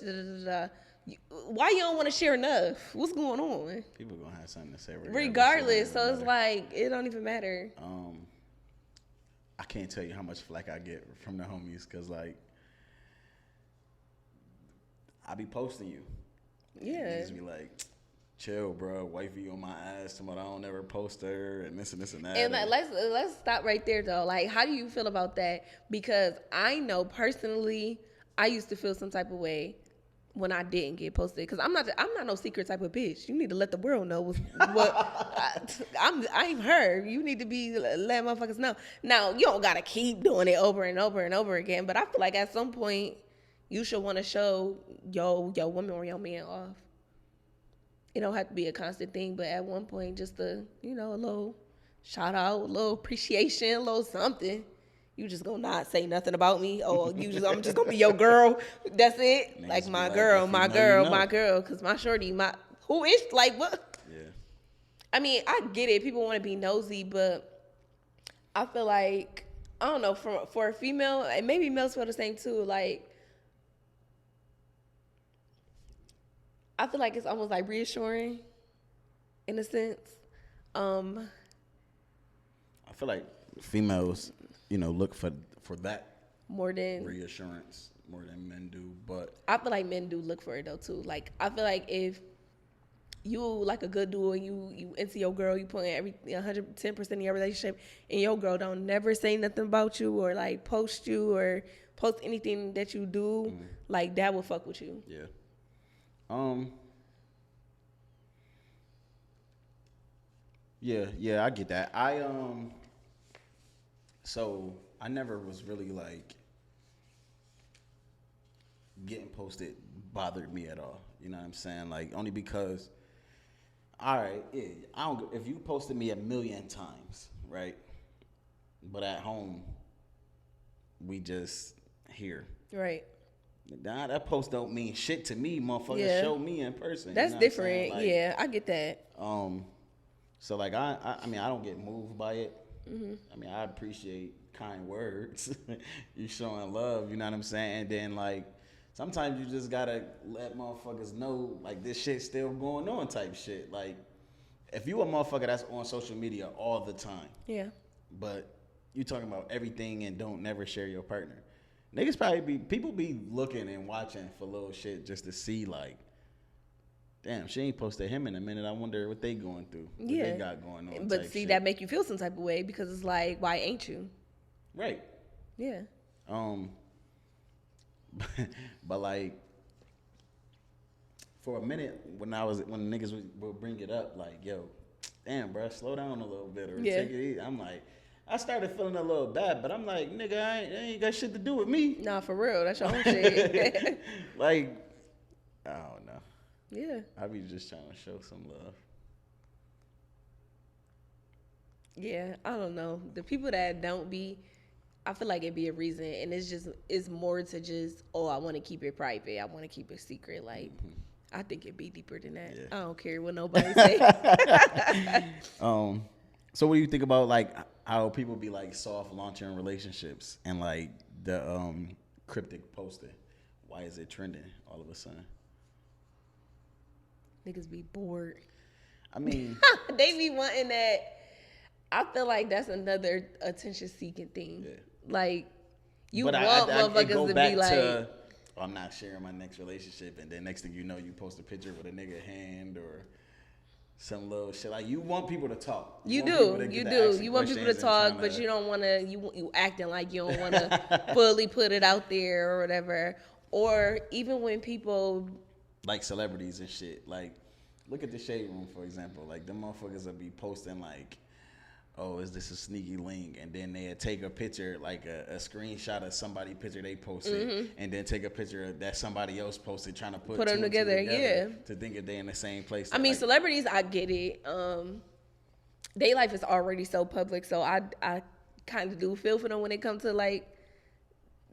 Why you don't want to share enough? What's going on? People going to have something to say regardless. So it's like, it don't even matter. I can't tell you how much flack I get from the homies because, like, I be posting you. Yeah. Niggas be like, chill, bro. Wifey on my ass. Somebody I don't ever post her and this and this and that. And let's stop right there though. Like, how do you feel about that? Because I know personally, I used to feel some type of way when I didn't get posted, because I'm not no secret type of bitch. You need to let the world know what I ain't her. You need to be letting motherfuckers know. Now you don't gotta keep doing it over and over and over again, but I feel like at some point you should want to show your woman or your man off. It don't have to be a constant thing, but at one point, just a little shout out, a little appreciation, a little something. You just gonna not say nothing about me, or I'm just gonna be your girl. That's it. Niggas Like be my like, girl, if you my know, girl, you know. my girl. Cause my shorty, who is like what? Yeah. I mean, I get it. People want to be nosy, but I feel like I don't know for a female, and maybe males feel the same too. Like I feel like it's almost like reassuring, in a sense. I feel like females, look for that More than reassurance more than men do. But I feel like men do look for it though too. Like I feel like if you like a good dude and you into your girl, you put in every 110% in your relationship, and your girl don't never say nothing about you or like post you or post anything that you do, like that will fuck with you. yeah. Yeah, I get that. So I never was really like getting posted bothered me at all. You know what I'm saying? Like only because, all right, yeah, I don't. If you posted me 1,000,000 times, right? But at home, we just here. Right. Nah, that post don't mean shit to me, motherfucker. Yeah. Show me in person. That's you know different. Like, yeah, I get that. So like I mean I don't get moved by it. I mean I appreciate kind words. You showing love, you know what I'm saying? And then like sometimes you just gotta let motherfuckers know like this shit's still going on type shit. Like if you a motherfucker that's on social media all the time, Yeah. but you talking about everything and don't never share your partner. People be looking and watching for little shit just to see like, damn, she ain't posted him in a minute. I wonder what they going through. What they got going on. But see, that make you feel some type of way because it's like, why ain't you? Right. Yeah. But like, for a minute when niggas would bring it up, like, yo, damn, bro, slow down a little bit or take it easy. I'm like, I started feeling a little bad, but I'm like, nigga, I ain't got shit to do with me. Nah, for real, that's your own shit. Like, I don't know. Yeah. I be just trying to show some love. Yeah, I don't know. The people that don't be, I feel like it'd be a reason, and it's more to just, I want to keep it private. I want to keep it secret. Like, I think it'd be deeper than that. Yeah. I don't care what nobody say. So what do you think about like how people be like soft launching relationships and like the cryptic posting? Why is it trending all of a sudden? Niggas be bored. I mean, they be wanting that. I feel like that's another attention seeking thing. Yeah. Like you want motherfuckers to be like, I'm not sharing my next relationship, and then next thing you know, you post a picture with a nigga hand or some little shit. Like you want people to talk. You do. You want people to talk, but you don't want to. You acting like you don't want to fully put it out there or whatever. Or even when people like celebrities and shit. Like look at the Shade Room for example. Like them motherfuckers will be posting like, oh, is this a sneaky link? And then they'd take a picture, like a screenshot of somebody's picture they posted, and then take a picture that somebody else posted, trying to put them together, to think that they're in the same place. I mean, celebrities, I get it. Their life is already so public, so I kind of do feel for them when it comes to like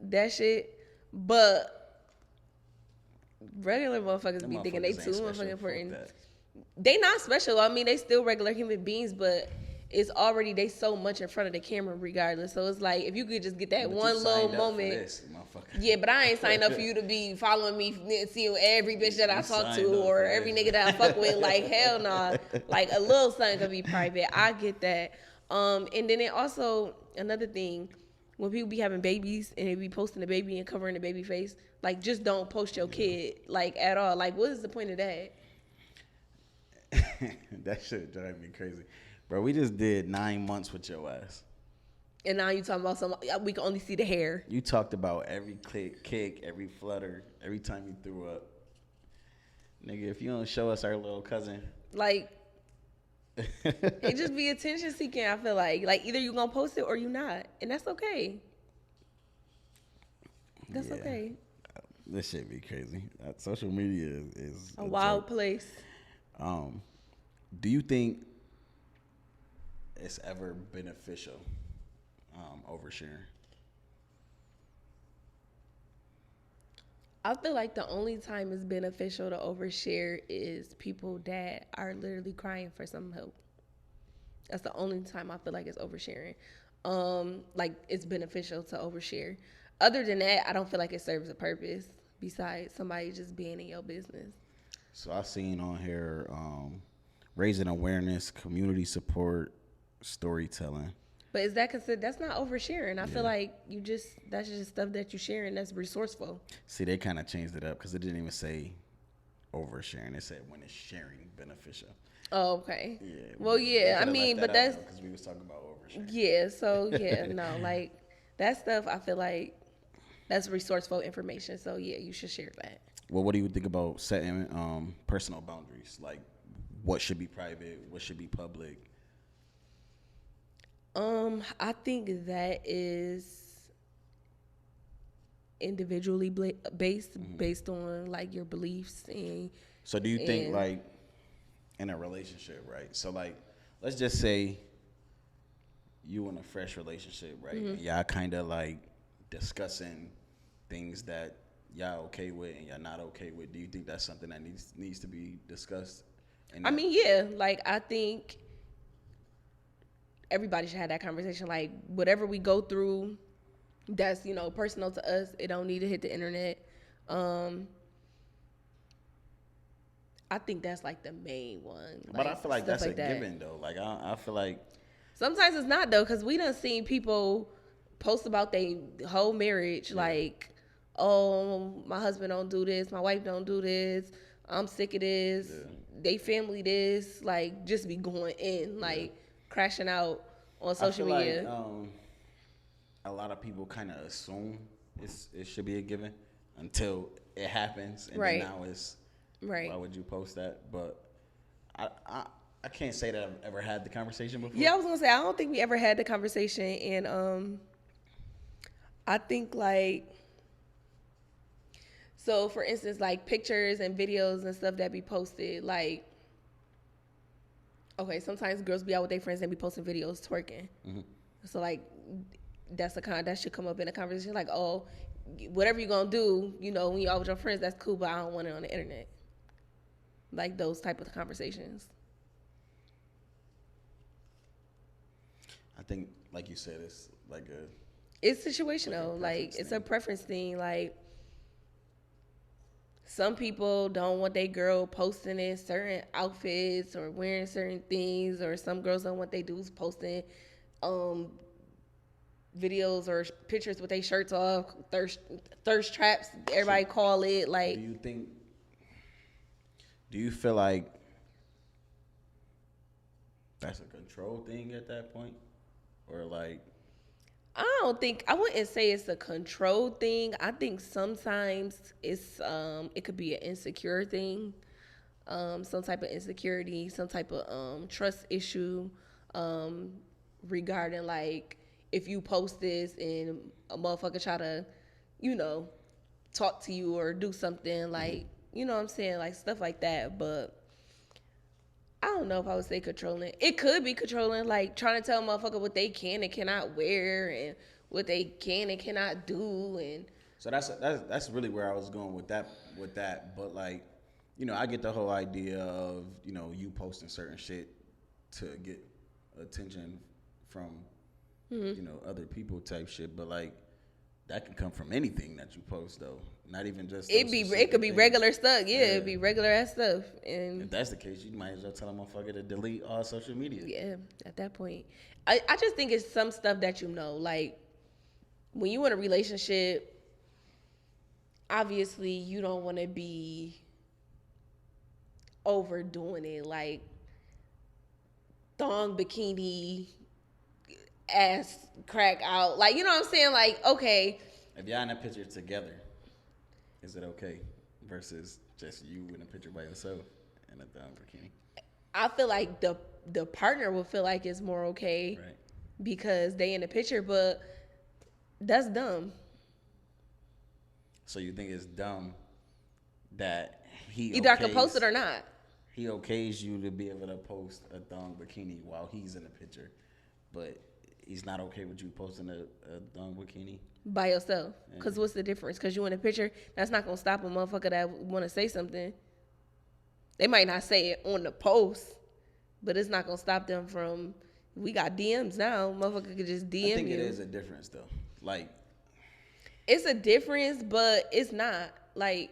that shit. But regular motherfuckers be thinking they too motherfucking important. They not special. I mean, they still regular human beings, but it's already they so much in front of the camera regardless. So it's like if you could just get that one little moment. Yeah, but I ain't signed up for you to be following me and seeing every bitch that I talk to or every nigga that I fuck with. Like hell nah. Like a little something could be private. I get that. And then it also another thing when people be having babies and they be posting the baby and covering the baby face, like just don't post your kid like at all. Like what is the point of that? That shit drive me crazy. Bro, we just did 9 months with your ass. And now you talking about we can only see the hair. You talked about every kick, every flutter, every time you threw up. Nigga, if you don't show us our little cousin, Like, it just be attention seeking. I feel like either you gonna post it or you not, and that's okay. That's Yeah. okay. This shit be crazy. Social media is A wild place. Do you think it's ever beneficial oversharing? I feel like the only time it's beneficial to overshare is people that are literally crying for some help. That's the only time I feel like it's oversharing. Like it's beneficial to overshare. Other than that, I don't feel like it serves a purpose besides somebody just being in your business. So I seen on here raising awareness, community support, storytelling. But is that considered? That's not oversharing. I feel like that's just stuff that you sharing that's resourceful. See, they kind of changed it up because it didn't even say oversharing. It said when it's sharing beneficial. Oh, okay. Yeah. Well, yeah. I They mean, left but that out, that's because we was talking about oversharing. yeah. So yeah, no, like that stuff. I feel like that's resourceful information. So yeah, you should share that. Well, what do you think about setting personal boundaries? Like, what should be private? What should be public? I think that is individually based on like your beliefs and. So do you think like in a relationship, right? So like, let's just say you in a fresh relationship, right? And y'all kind of like discussing things that y'all okay with and y'all not okay with. Do you think that's something that needs to be discussed? I mean, yeah, like I think everybody should have that conversation. Like whatever we go through, that's personal to us. It don't need to hit the internet. I think that's like the main one. But I feel like that's like a given though. Like I feel like sometimes it's not though, because we done seen people post about their whole marriage, like, oh, my husband don't do this, my wife don't do this, I'm sick of this, they family this, like just be going in, like crashing out on social media. Like, a lot of people kind of assume it should be a given until it happens, and then now it's why would you post that? But I can't say that I've ever had the conversation before. Yeah, I was gonna say I don't think we ever had the conversation, and I think like, so for instance, like pictures and videos and stuff that be posted, like, okay, sometimes girls be out with their friends and be posting videos twerking. So like that should come up in a conversation, like, oh, whatever you're gonna do, when you're out with your friends, that's cool, but I don't want it on the internet. Like those type of conversations. I think, like you said, it's like it's situational. Like it's a preference thing. Like some people don't want their girl posting in certain outfits or wearing certain things, or some girls don't want their dudes posting videos or pictures with their shirts off, thirst traps, everybody call it. Like, do you feel like that's a control thing at that point? Or like, I wouldn't say it's a control thing. I think sometimes it's it could be an insecure thing, some type of insecurity, some type of trust issue, regarding like if you post this and a motherfucker try to, talk to you or do something like, what I'm saying, like stuff like that. But I don't know if I would say controlling. It could be controlling, like trying to tell a motherfucker what they can and cannot wear and what they can and cannot do. And so that's really where I was going with that. But like, I get the whole idea of you posting certain shit to get attention from other people type shit. But like, that can come from anything that you post though. Not even just it could be regular stuff. Yeah, it'd be regular ass stuff. And if that's the case, you might as well tell a motherfucker to delete all social media. Yeah, at that point. I just think it's some stuff that like when you in a relationship, obviously you don't want to be overdoing it, like thong bikini, ass crack out, like, you know what I'm saying? Like, okay, if y'all in a picture together, is it okay versus Just you in a picture by yourself in a thong bikini. I feel like the partner will feel like it's more okay Right. because they in the picture, but that's dumb. So you think it's dumb that Either I can post it or not. he okays you to be able to post a thong bikini while he's in the picture, but he's not okay with you posting a thong bikini? By yourself. Because what's the difference? Because you in a picture, that's not going to stop a motherfucker that want to say something. They might not say it on the post, but it's not going to stop them from, we got DMs now. Motherfucker could just DM you. I think it is a difference, though. Like, it's a difference, but it's not. Like,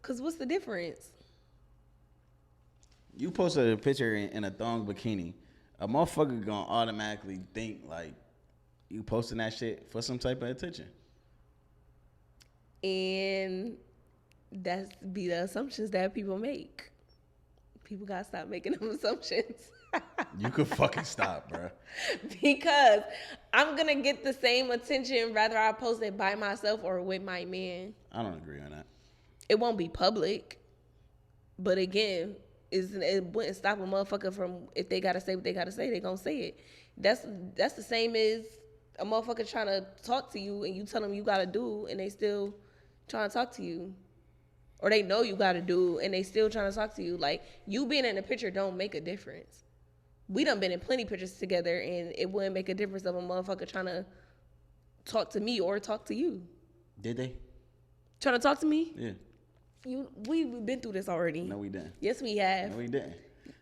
because what's the difference? You posted a picture in a thong bikini, a motherfucker going to automatically think, like, you posting that shit for some type of attention. And that's be the assumptions that people make. People gotta stop making them assumptions. You could fucking stop, bro. Because I'm gonna get the same attention whether I post it by myself or with my man. I don't agree on that. It won't be public. But again, it wouldn't stop a motherfucker from, if they gotta say what they gotta say, they gonna say it. That's the same as a motherfucker trying to talk to you and you tell them you gotta do and they still trying to talk to you. Or they know you gotta do and they still trying to talk to you. Like, you being in a picture don't make a difference. We done been in plenty pictures together and it wouldn't make a difference of a motherfucker trying to talk to me or talk to you. Did they? Trying to talk to me? Yeah. We've been through this already. No, we didn't. Yes, we have. No, we didn't.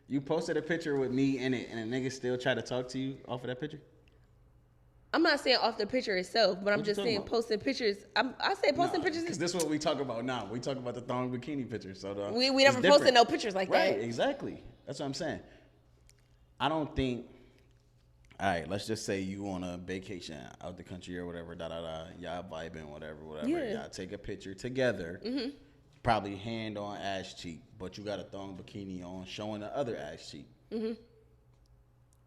You posted a picture with me in it and a nigga still try to talk to you off of that picture? I'm not saying off the picture itself, but I'm What just saying about? posting pictures. I say posting pictures. Because this is what we talk about now. We talk about the thong bikini pictures. So We never posted no pictures like that. Right, exactly. That's what I'm saying. I don't think. All right, let's just say you on a vacation out the country or whatever. Y'all vibing, whatever. Yeah. Y'all take a picture together. Mm-hmm. Probably hand on ass cheek, but you got a thong bikini on, showing the other ass cheek. Mm-hmm.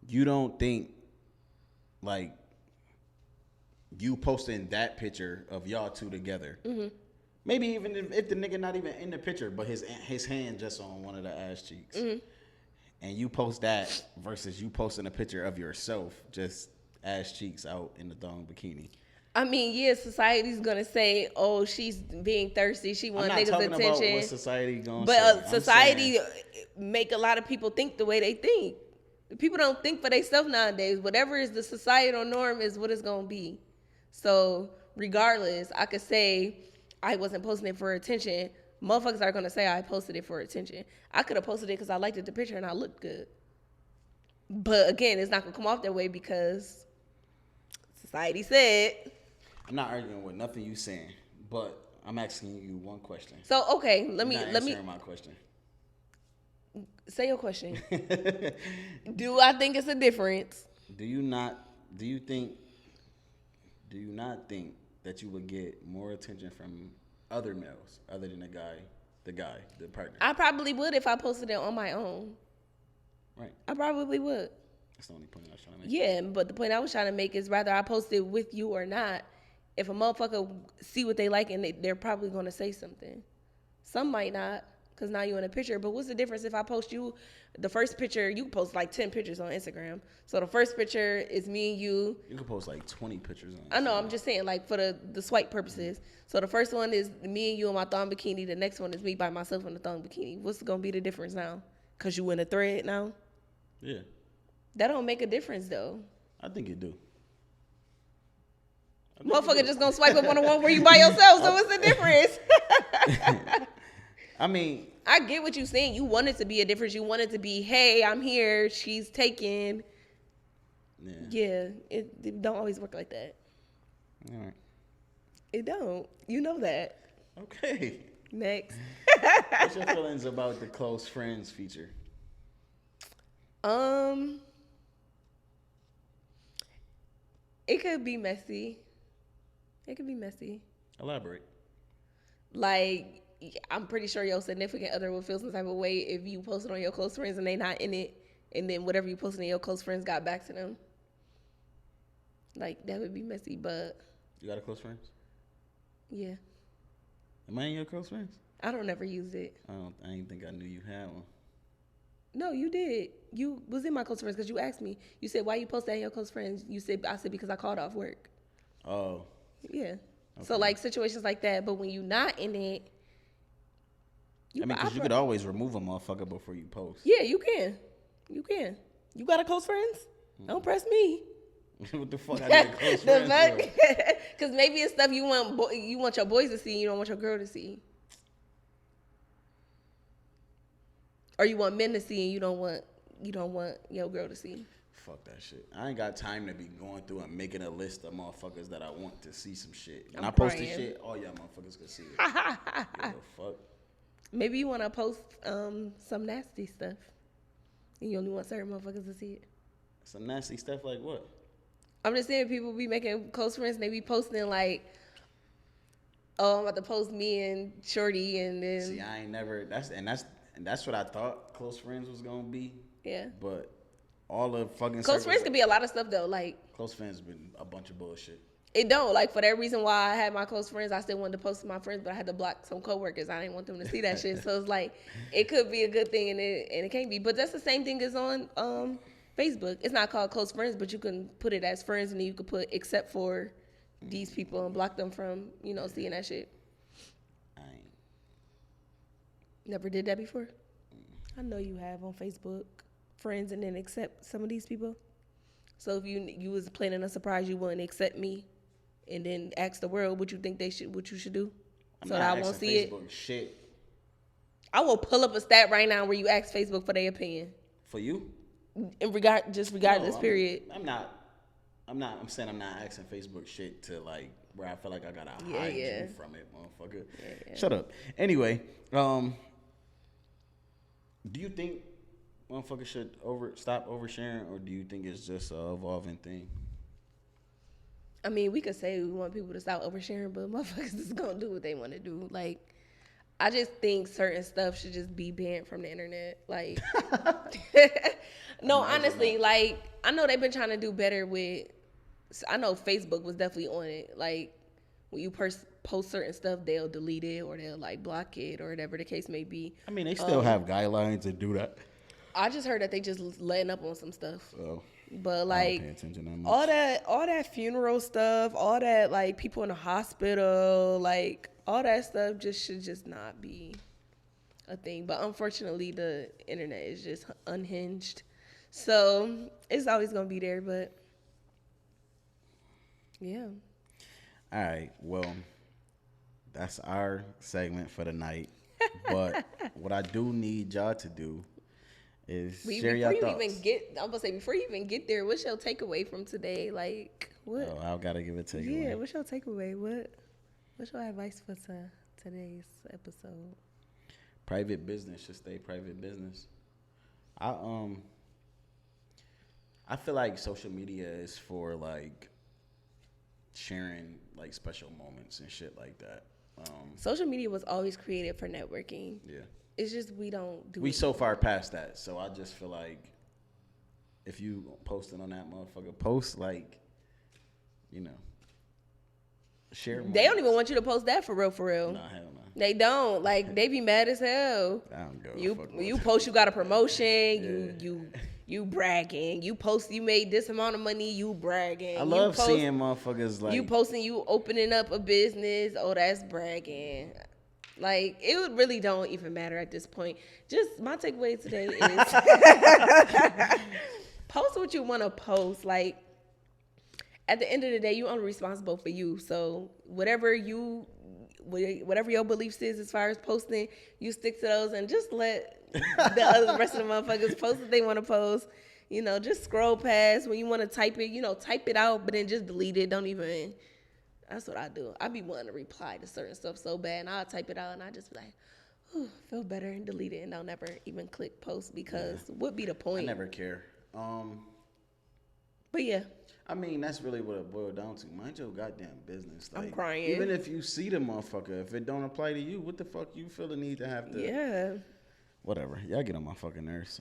You don't think like you posting that picture of y'all two together? Mm-hmm. Maybe even if the nigga not even in the picture, but his hand just on one of the ass cheeks. Mm-hmm. And you post that versus you posting a picture of yourself, just ass cheeks out in the thong bikini. I mean, yeah, society's gonna say, "Oh, she's being thirsty. She wants niggas' attention." I'm not talking about what society gonna say. But society saying, make a lot of people think the way they think. People don't think for themselves nowadays. Whatever is the societal norm is what it's gonna be. So regardless, I could say I wasn't posting it for attention. Motherfuckers are gonna say I posted it for attention. I could have posted it because I liked the picture and I looked good. But again, it's not gonna come off that way because society said. I'm not arguing with nothing you saying, but I'm asking you one question. So okay, let me answering my question. Say your question. Do I think it's a difference? Do you not think that you would get more attention from other males other than the partner? I probably would if I posted it on my own. Right. I probably would. That's the only point I was trying to make. Yeah, but the point I was trying to make is whether I post it with you or not, if a motherfucker see what they like and they're probably going to say something. Some might not, because now you're in a picture. But what's the difference if I post you, the first picture, you post like 10 pictures on Instagram. So the first picture is me and you. You can post like 20 pictures on Instagram. I know, I'm just saying, like, for the swipe purposes. So the first one is me and you in my thong bikini. The next one is me by myself in the thong bikini. What's going to be the difference now? Because you in a thread now? Yeah. That don't make a difference, though. I think it do. Motherfucker just gonna swipe up on the one where you by yourself, so what's the difference? I mean, I get what you're saying. You want it to be a difference. You want it to be, hey, I'm here, she's taken. Yeah, it don't always work like that. All right. It don't. You know that. Okay. Next. What's your feelings about the close friends feature? It could be messy. It could be messy. Elaborate. Like, I'm pretty sure your significant other will feel some type of way if you posted on your close friends and they not in it, and then whatever you posted in your close friends got back to them. Like, that would be messy, but... You got a close friends? Yeah. Am I in your close friends? I don't ever use it. I didn't think I knew you had one. No, you did. You was in my close friends because you asked me. You said, why you post that in your close friends? I said, because I called off work. Oh. Yeah. Okay. So, like, situations like that. But when you not in it, because you could always remove a motherfucker before you post. Yeah, you can. You can. You got a close friends? Don't press me. What the fuck I need a close friends for? Because maybe it's stuff you want your boys to see and you don't want your girl to see. Or you want men to see and you don't want your girl to see. Fuck that shit. I ain't got time to be going through and making a list of motherfuckers that I want to see some shit. When I post this shit, all y'all motherfuckers can see it. What the fuck? Maybe you want to post some nasty stuff. And you only want certain motherfuckers to see it. Some nasty stuff like what? I'm just saying people be making close friends and they be posting like, oh, I'm about to post me and Shorty and then. See, I ain't never. That's what I thought close friends was gonna be. Yeah. But all the fucking close friends could be a lot of stuff though. Like close friends been a bunch of bullshit. It don't. Like, for that reason why I had my close friends, I still wanted to post to my friends, but I had to block some coworkers. I didn't want them to see that shit. So it's like, it could be a good thing and it can't be. But that's the same thing as on Facebook. It's not called close friends, but you can put it as friends and then you could put except for these people and block them from, seeing that shit. I ain't. Never did that before? I know you have on Facebook friends and then accept some of these people. So if you was planning a surprise, you wouldn't accept me and then ask the world what you think what you should do, I'm so that I won't see Facebook it. Shit. I will pull up a stat right now where you ask Facebook for their opinion. For you? Regardless, no, period. I'm saying I'm not asking Facebook shit to like where I feel like I gotta hide you from it, motherfucker. Yeah. Shut up. Anyway, do you think motherfuckers should stop oversharing, or do you think it's just a evolving thing? I mean, we could say we want people to stop oversharing, but motherfuckers is gonna do what they want to do. Like, I just think certain stuff should just be banned from the internet. Like, no, honestly, like, I know they've been trying to do better with. I know Facebook was definitely on it. Like, when you post certain stuff, they'll delete it or they'll like block it or whatever the case may be. I mean, they still have guidelines to do that. I just heard that they just letting up on some stuff. Oh. But like all that funeral stuff, all that like people in the hospital, like all that stuff should just not be a thing. But unfortunately, the internet is just unhinged, so it's always gonna be there. But yeah. All right. Well, that's our segment for the night. But what I do need y'all to do is share your thoughts. Before you even get there, what's your takeaway from today? Like, what? Oh, I've got to give a takeaway. Yeah, what's your takeaway? What's your advice for today's episode? Private business should stay private business. I feel like social media is for like sharing like special moments and shit like that. Social media was always created for networking. Yeah. It's just we don't do we it. So far past that. So I just feel like if you posting on that motherfucker, post like, share. They don't even want you to post that for real. Nah, hell no. They don't. Like, they be mad as hell. I don't go. You post you got a promotion, you bragging. You post you made this amount of money, you bragging. I love seeing motherfuckers like you posting you opening up a business. Oh, that's bragging. Like, it really don't even matter at this point. Just my takeaway today is post what you want to post. Like, at the end of the day, you're only responsible for you. So whatever your beliefs is as far as posting, you stick to those and just let the rest of the motherfuckers post what they want to post. Just scroll past. When you want to type it, type it out, but then just delete it. Don't even. That's what I do. I be wanting to reply to certain stuff so bad, and I'll type it out, and I just be like, feel better, and delete it, and I'll never even click post because what be the point? I never care. But yeah. I mean, that's really what it boiled down to. Mind your goddamn business. Like, I'm crying. Even if you see the motherfucker, if it don't apply to you, what the fuck you feel the need to have to? Yeah. Whatever. Y'all get on my fucking nerves.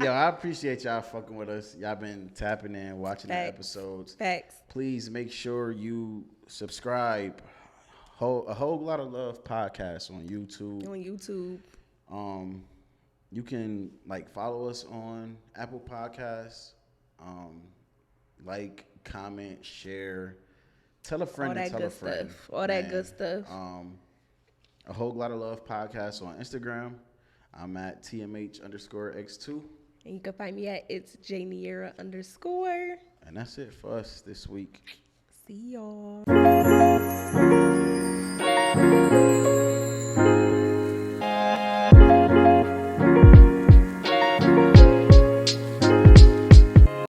Yo, I appreciate y'all fucking with us. Y'all been tapping in, watching the episodes. Facts. Please make sure you subscribe, A whole lot of love podcast on YouTube. On YouTube. You can like follow us on Apple Podcasts. Like, comment, share, tell a friend to tell a friend. All that good stuff. A whole lot of love podcast on Instagram. I'm at TMH_X2. And you can find me at it's Janiera_. And that's it for us this week. See y'all.